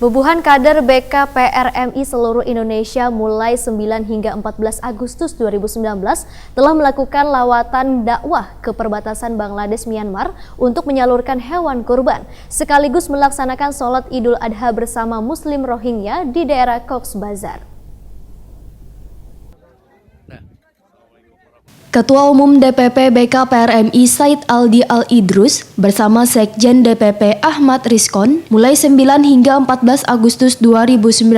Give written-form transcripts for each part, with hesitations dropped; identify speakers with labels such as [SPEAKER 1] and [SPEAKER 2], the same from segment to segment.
[SPEAKER 1] Bubuhan kader BKPRMI seluruh Indonesia mulai 9 hingga 14 Agustus 2019 telah melakukan lawatan dakwah ke perbatasan Bangladesh Myanmar untuk menyalurkan hewan kurban, sekaligus melaksanakan sholat Idul Adha bersama Muslim Rohingya di daerah Cox's Bazar. Ketua Umum DPP BKPRMI Said Aldi Al-Idrus bersama Sekjen DPP Ahmad Rizkon mulai 9 hingga 14 Agustus 2019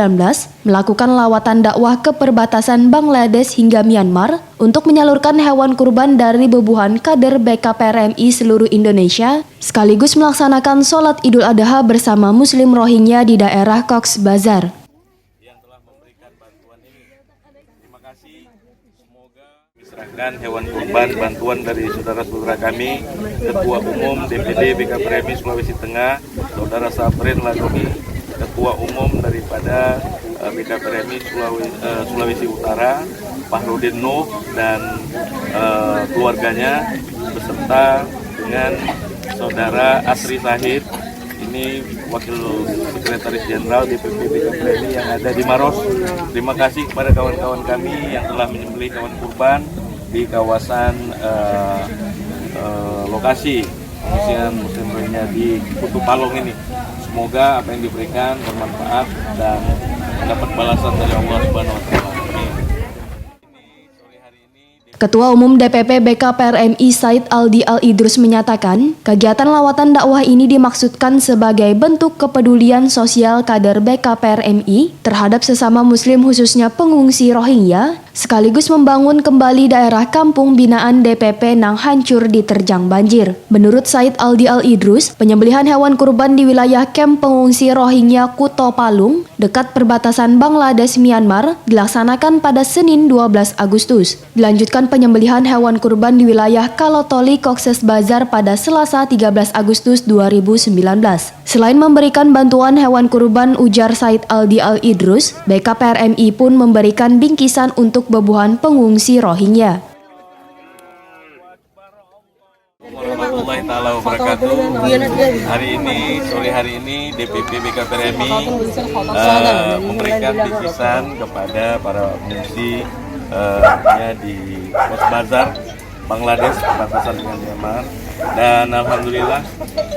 [SPEAKER 1] melakukan lawatan dakwah ke perbatasan Bangladesh hingga Myanmar untuk menyalurkan hewan kurban dari bubuhan kader BKPRMI seluruh Indonesia sekaligus melaksanakan sholat Idul Adha bersama Muslim Rohingya di daerah Cox's Bazar.
[SPEAKER 2] Serahkan hewan kurban bantuan dari saudara-saudara kami, Ketua Umum DPD BKPRMI Sulawesi Tengah, Saudara Safrin Ladoni, Ketua Umum daripada BKPRMI Sulawesi Utara, Fahrudin Nuh dan keluarganya, beserta dengan Saudara Asri Sahid, ini Wakil Sekretaris Jenderal DPP BKPRMI yang ada di Maros. Terima kasih kepada kawan-kawan kami yang telah menyembelih hewan kurban di kawasan lokasi pengungsian Muslim Rohingya di Kutu Palong ini. Semoga apa yang diberikan bermanfaat dan mendapat balasan dari Allah Subhanahu wa Ta'ala.
[SPEAKER 1] Ketua Umum DPP BKPRMI Said Aldi Al-Idrus menyatakan, kegiatan lawatan dakwah ini dimaksudkan sebagai bentuk kepedulian sosial kader BKPRMI terhadap sesama Muslim khususnya pengungsi Rohingya, sekaligus membangun kembali daerah kampung binaan DPP yang hancur diterjang banjir. Menurut Said Aldi Al-Idrus, penyembelihan hewan kurban di wilayah kamp pengungsi Rohingya Kuto Palung, dekat perbatasan Bangladesh Myanmar, dilaksanakan pada Senin 12 Agustus. Dilanjutkan penyembelihan hewan kurban di wilayah Kalotoli Cox's Bazar pada Selasa 13 Agustus 2019. Selain memberikan bantuan hewan kurban, ujar Said Aldi Al-Idrus, BKPRMI pun memberikan bingkisan untuk bubuhan pengungsi Rohingya.
[SPEAKER 2] Warahmatullahi taala wabarakatuh. Sore hari ini DPP BKPRMI memberikan bingkisan kepada para pengungsi di Cox's Bazar, Bangladesh, perbatasan dengan Myanmar. Dan alhamdulillah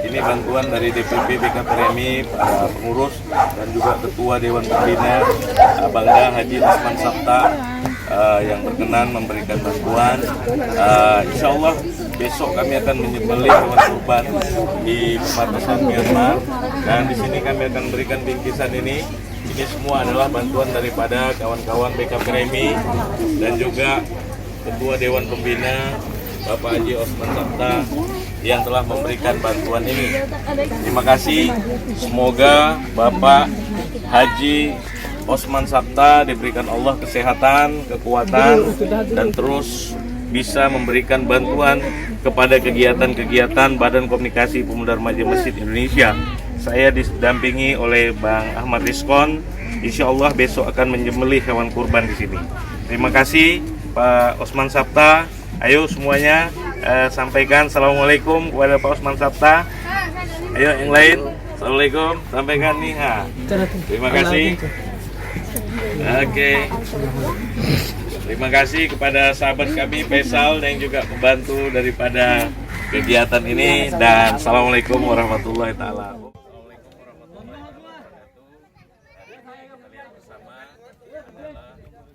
[SPEAKER 2] ini bantuan dari DPP BKPRMI, para pengurus dan juga Ketua Dewan Pembina Bangga Haji Osman Sabta yang berkenan memberikan bantuan. Insya Allah besok kami akan menyembelih hewan kurban di perbatasan Myanmar, dan di sini kami akan berikan bingkisan ini. Ini semua adalah bantuan daripada kawan-kawan BKPRMI dan juga Ketua Dewan Pembina Bapak Haji Osman Sabta yang telah memberikan bantuan ini. Terima kasih. Semoga Bapak Haji Osman Sabta diberikan Allah kesehatan, kekuatan, dan terus bisa memberikan bantuan kepada kegiatan-kegiatan Badan Komunikasi Pemuda Remaja Masjid Indonesia. Saya didampingi oleh Bang Ahmad Rizkon. Insya Allah besok akan menyembelih hewan kurban di sini. Terima kasih Pak Osman Sabta. Ayo semuanya sampaikan Assalamualaikum kepada Pak Osman Sabta. Ayo yang lain, Assalamualaikum, sampaikan nih. Terima kasih. Oke. Terima kasih kepada sahabat kami Faisal yang juga membantu daripada kegiatan ini, dan Assalamualaikum warahmatullahi taala.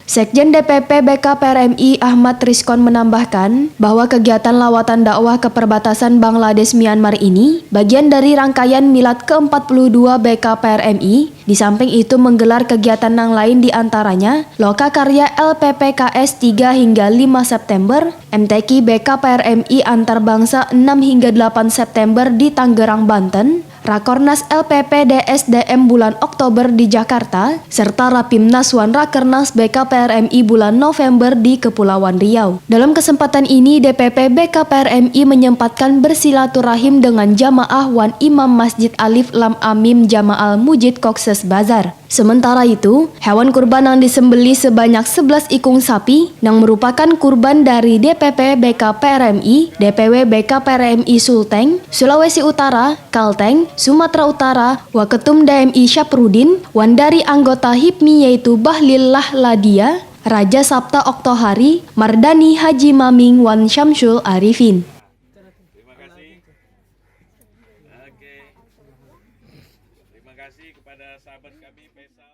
[SPEAKER 1] Sekjen DPP BKPRMI Ahmad Rizkon menambahkan bahwa kegiatan lawatan dakwah ke perbatasan Bangladesh Myanmar ini bagian dari rangkaian milad ke-42 BKPRMI. Di samping itu menggelar kegiatan yang lain diantaranya Lokakarya LPPKS 3 hingga 5 September, MTQ BKPRMI Antarbangsa 6 hingga 8 September di Tangerang, Banten, Rakornas LPP DSDM bulan Oktober di Jakarta, serta Rapimnas Wan Rakernas BKPRMI bulan November di Kepulauan Riau. Dalam kesempatan ini, DPP BKPRMI menyempatkan bersilaturahim dengan jamaah Wan Imam Masjid Alif Lam Amim Jamaal Mujid Cox's Bazar. Sementara itu, hewan kurban yang disembelih sebanyak 11 ikung sapi yang merupakan kurban dari DPP BKPRMI, DPW BKPRMI Sulteng, Sulawesi Utara, Kalteng, Sumatera Utara, Waketum DMI Syafrudin, wan dari anggota HIPMI yaitu Bahlil Lahladia, Raja Sabta Oktohari, Mardani Haji Maming, wan Syamsul Arifin.
[SPEAKER 2] Terima kasih. Oke. Terima kasih kepada sahabat kami Faisal.